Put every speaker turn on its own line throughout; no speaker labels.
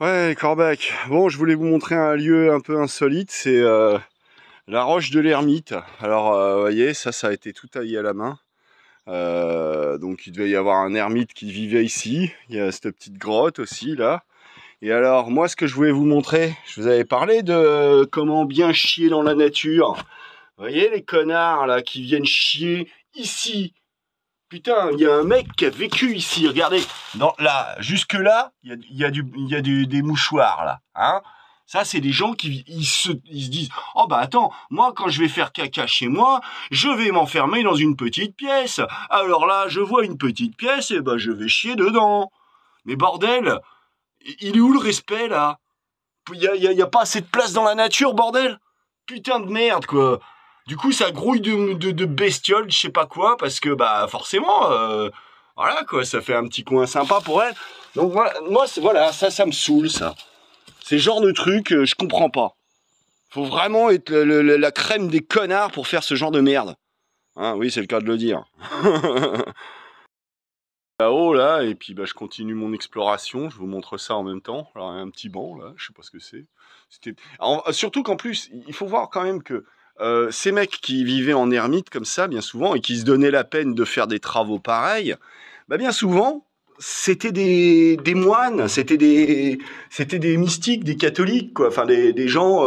Ouais, Corbac. Bon, je voulais vous montrer un lieu un peu insolite, c'est la roche de l'Ermite. Alors, vous voyez, ça a été tout taillé à la main. Donc, il devait y avoir un ermite qui vivait ici. Il y a cette petite grotte aussi, là. Et alors, moi, ce que je voulais vous montrer, je vous avais parlé de comment bien chier dans la nature. Vous voyez, les connards, là, qui viennent chier ici. Putain, il y a un mec qui a vécu ici, regardez. Là, jusque là, il y a des mouchoirs là, hein. Ça, c'est des gens qui se disent, oh bah attends, moi quand je vais faire caca chez moi, je vais m'enfermer dans une petite pièce. Alors là, je vois une petite pièce, et ben je vais chier dedans. Mais bordel, il est où le respect là? Il y a pas assez de place dans la nature, bordel. Putain de merde, quoi. Du coup, ça grouille de bestioles, je sais pas quoi, parce que, bah, forcément, voilà, quoi, ça fait un petit coin sympa pour elle. Donc, voilà, moi, voilà, ça me saoule, ça. C'est le genre de truc, je comprends pas. Faut vraiment être la crème des connards pour faire ce genre de merde. Hein, oui, c'est le cas de le dire. Là-haut, là, et puis bah, je continue mon exploration, je vous montre ça en même temps. Alors, il y a un petit banc, là, je sais pas ce que c'est. Surtout qu'en plus, il faut voir quand même que ces mecs qui vivaient en ermite comme ça, bien souvent, et qui se donnaient la peine de faire des travaux pareils, bah, bien souvent, c'était des moines, c'était des mystiques, des catholiques, quoi. Enfin, des gens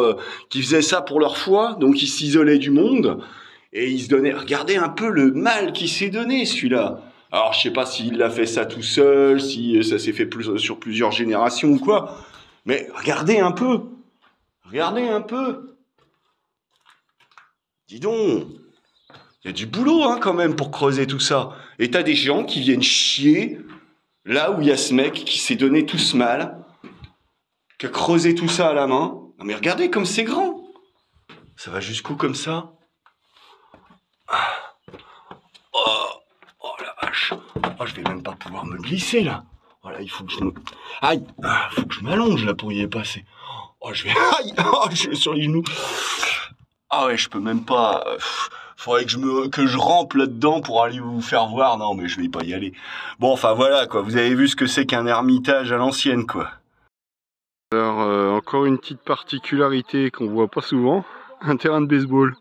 qui faisaient ça pour leur foi, donc ils s'isolaient du monde, et ils se donnaient... Regardez un peu le mal qu'il s'est donné, celui-là. Alors, je sais pas s'il a fait ça tout seul, si ça s'est fait sur plusieurs générations ou quoi, mais regardez un peu. Regardez un peu. Dis donc. Il y a du boulot, hein, quand même, pour creuser tout ça. Et t'as des gens qui viennent chier là où il y a ce mec qui s'est donné tout ce mal, qui a creusé tout ça à la main. Non, mais regardez comme c'est grand. Ça va jusqu'où comme ça? Oh, oh la vache. Oh, je vais même pas pouvoir me glisser là. Voilà, il faut que je me... Aïe, faut que je m'allonge là pour y passer. Oh, je vais... Aïe, oh, je suis sur les genoux. Ah ouais, je peux même pas... Faudrait que je rampe là-dedans pour aller vous faire voir. Non, mais je vais pas y aller. Bon, enfin voilà, quoi. Vous avez vu ce que c'est qu'un ermitage à l'ancienne, quoi. Alors, encore une petite particularité qu'on voit pas souvent. Un terrain de baseball.